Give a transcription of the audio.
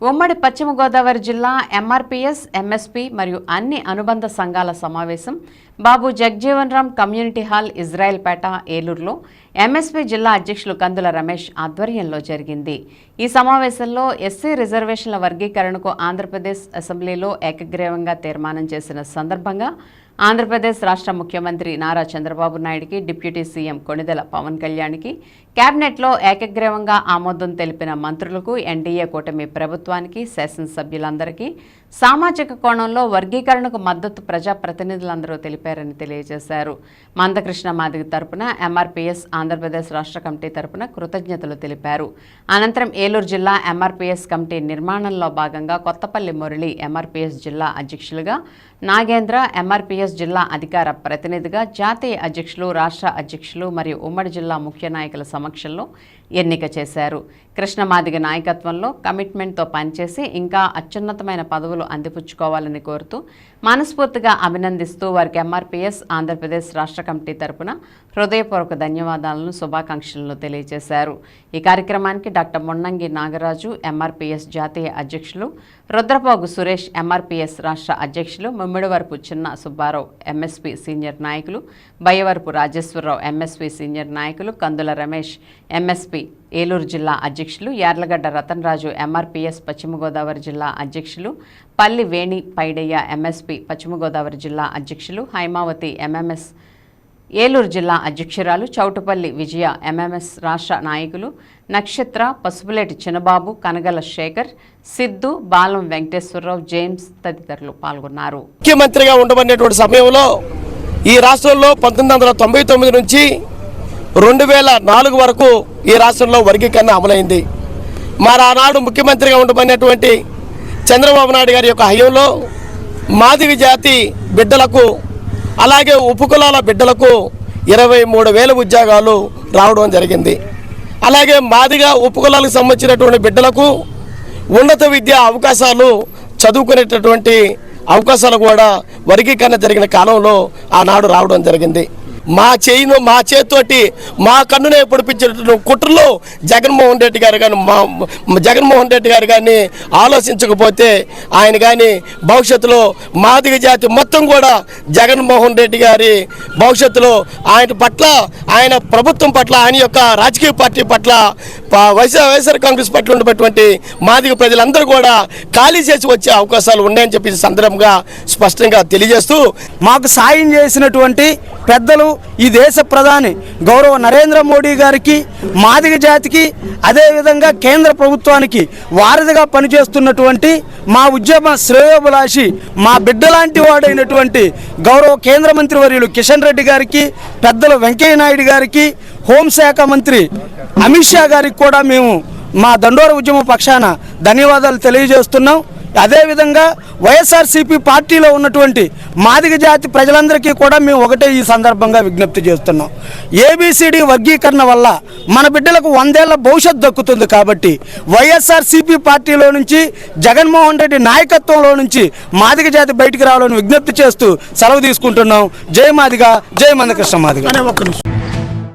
ఉమ్మడి పశ్చిమ గోదావరి జిల్లా ఎంఆర్పీఎస్, ఎంఎస్పీ మరియు అన్ని అనుబంధ సంఘాల సమావేశం బాబు జగజీవన్ రామ్ కమ్యూనిటీ హాల్, ఇజ్రాయెల్పేట, ఏలూరులో ఎంఎస్పీ జిల్లా అధ్యక్షులు కందుల రమేష్ ఆధ్వర్యంలో జరిగింది. ఈ సమావేశంలో ఎస్సీ రిజర్వేషన్ల వర్గీకరణకు ఆంధ్రప్రదేశ్ అసెంబ్లీలో ఏకగ్రీవంగా తీర్మానం చేసిన సందర్భంగా ఆంధ్రప్రదేశ్ రాష్ట్ర ముఖ్యమంత్రి నారా చంద్రబాబు నాయుడికి, డిప్యూటీ సీఎం కొణిదెల పవన్ కళ్యాణ్కి, కేబినెట్లో ఏకగ్రీవంగా ఆమోదం తెలిపిన మంత్రులకు, ఎన్డీఏ కూటమి ప్రభుత్వానికి, శాసనసభ్యులందరికీ సామాజిక కోణంలో వర్గీకరణకు మద్దతు ప్రజాప్రతినిధులందరూ తెలిపారని తెలియజేశారు. మందకృష్ణ మాదిగ తరపున ఎంఆర్పీఎస్ ఆంధ్రప్రదేశ్ రాష్ట్ర కమిటీ తరపున కృతజ్ఞతలు తెలిపారు. అనంతరం ఏలూరు జిల్లా ఎంఆర్పీఎస్ కమిటీ నిర్మాణంలో భాగంగా కొత్తపల్లి మురళి ఎంఆర్పీఎస్ జిల్లా అధ్యక్షులుగా, నాగేంద్ర ఎంఆర్పీఎస్ జిల్లా అధికార ప్రతినిధిగా, జాతీయ అధ్యక్షులు, రాష్ట్ర అధ్యక్షులు మరియు ఉమ్మడి జిల్లా ముఖ్య నాయకుల సమక్షంలో ఎన్నిక చేశారు. కృష్ణమాదిగ నాయకత్వంలో కమిట్మెంట్తో పనిచేసి ఇంకా అత్యున్నతమైన పదవులు అందిపుచ్చుకోవాలని కోరుతూ మనస్ఫూర్తిగా అభినందిస్తూ వారికి ఎంఆర్పీఎస్ ఆంధ్రప్రదేశ్ రాష్ట్ర కమిటీ తరపున హృదయపూర్వక ధన్యవాదాలను, శుభాకాంక్షలను తెలియజేశారు. ఈ కార్యక్రమానికి డాక్టర్ మున్నంగి నాగరాజు ఎంఆర్పీఎస్ జాతీయ అధ్యక్షులు, రుద్రపోగు సురేష్ ఎంఆర్పీఎస్ రాష్ట్ర అధ్యక్షులు, ముమ్మిడివరపు చిన్న సుబ్బారావు ఎంఎస్పీ సీనియర్ నాయకులు, బయ్యవరపు రాజేశ్వరరావు ఎంఎస్పీ సీనియర్ నాయకులు, కందుల రమేష్ ఎంఎస్పీ ఏలూరు జిల్లా అధ్యక్షులు, యార్లగడ్డ రతన్రాజు ఎంఆర్పీఎస్ పశ్చిమ గోదావరి జిల్లా అధ్యక్షులు, పల్లి వేణి పైడయ్య ఎంఎస్పీ పశ్చిమ గోదావరి జిల్లా అధ్యక్షులు, హైమావతి ఎంఎంఎస్ ఏలూరు జిల్లా అధ్యక్షురాలు, చౌటుపల్లి విజయ ఎంఎంఎస్ రాష్ట్ర నాయకులు, నక్షత్ర, పసుపులేటి చిన్నబాబు, కనగల శేఖర్, సిద్ధు, బాలం వెంకటేశ్వరరావు, జేమ్స్ తదితరులు పాల్గొన్నారు. ముఖ్యమంత్రిగా ఉండబడినటువంటి సమయంలో ఈ రాష్ట్రంలో 1999 నుంచి 2004 వరకు ఈ రాష్ట్రంలో వర్గీకరణ అమలైంది. మరి ఆనాడు ముఖ్యమంత్రిగా ఉండబడినటువంటి చంద్రబాబు నాయుడు గారి యొక్క హయాంలో మాదిగ జాతి బిడ్డలకు, అలాగే ఉపకులాల బిడ్డలకు 23,000 ఉద్యోగాలు రావడం జరిగింది. అలాగే మాదిగ ఉపకులాలకు సంబంధించినటువంటి బిడ్డలకు ఉన్నత విద్యా అవకాశాలు, చదువుకునేటటువంటి అవకాశాలు కూడా వర్గీకరణ జరిగిన కాలంలో ఆనాడు రావడం జరిగింది. మా చేతితోటి మా కన్నునే పొడిపించినటువంటి కుట్రలో జగన్మోహన్ రెడ్డి గారు కానీ ఆలోచించకపోతే ఆయన కానీ భవిష్యత్తులో మాదిగ జాతి మొత్తం కూడా జగన్మోహన్ రెడ్డి గారి భవిష్యత్తులో ఆయన పట్ల, ఆయన ప్రభుత్వం పట్ల, ఆయన యొక్క రాజకీయ పార్టీ పట్ల, వైఎస్ఆర్ కాంగ్రెస్ పార్టీ ఉన్నటువంటి మాదిగ ప్రజలందరూ కూడా ఖాళీ చేసి వచ్చే అవకాశాలు ఉన్నాయని చెప్పి సందర్భంగా స్పష్టంగా తెలియజేస్తూ, మాకు సాయం చేసినటువంటి పెద్దలు, ఈ దేశ ప్రధాని గౌరవ నరేంద్ర మోడీ గారికి, మాదిగ జాతికి, అదేవిధంగా కేంద్ర ప్రభుత్వానికి వారధిగా పనిచేస్తున్నటువంటి మా ఉద్యమ శ్రేయోభిలాషి, మా బిడ్డలాంటి వాడైనటువంటి గౌరవ కేంద్ర మంత్రి వర్యులు కిషన్ రెడ్డి గారికి, పెద్దలు వెంకయ్య నాయుడు గారికి, హోంశాఖ మంత్రి అమిత్ షా గారికి కూడా మేము మా దండోర ఉద్యమ పక్షాన ధన్యవాదాలు తెలియజేస్తున్నాం. అదేవిధంగా వైఎస్ఆర్సీపీ పార్టీలో ఉన్నటువంటి మాదిగ జాతి ప్రజలందరికీ కూడా మేము ఒకటే ఈ సందర్భంగా విజ్ఞప్తి చేస్తున్నాం. ఏబిసిడి వర్గీకరణ వల్ల మన బిడ్డలకు 100 ఏళ్ల భవిష్యత్తు దక్కుతుంది. కాబట్టి వైఎస్ఆర్సీపీ పార్టీలో నుంచి, జగన్మోహన్ రెడ్డి నాయకత్వంలో నుంచి మాదిగ జాతి బయటికి రావాలని విజ్ఞప్తి చేస్తూ సెలవు తీసుకుంటున్నాం. జై మాదిగ, జై మందకృష్ణ మాదిగ.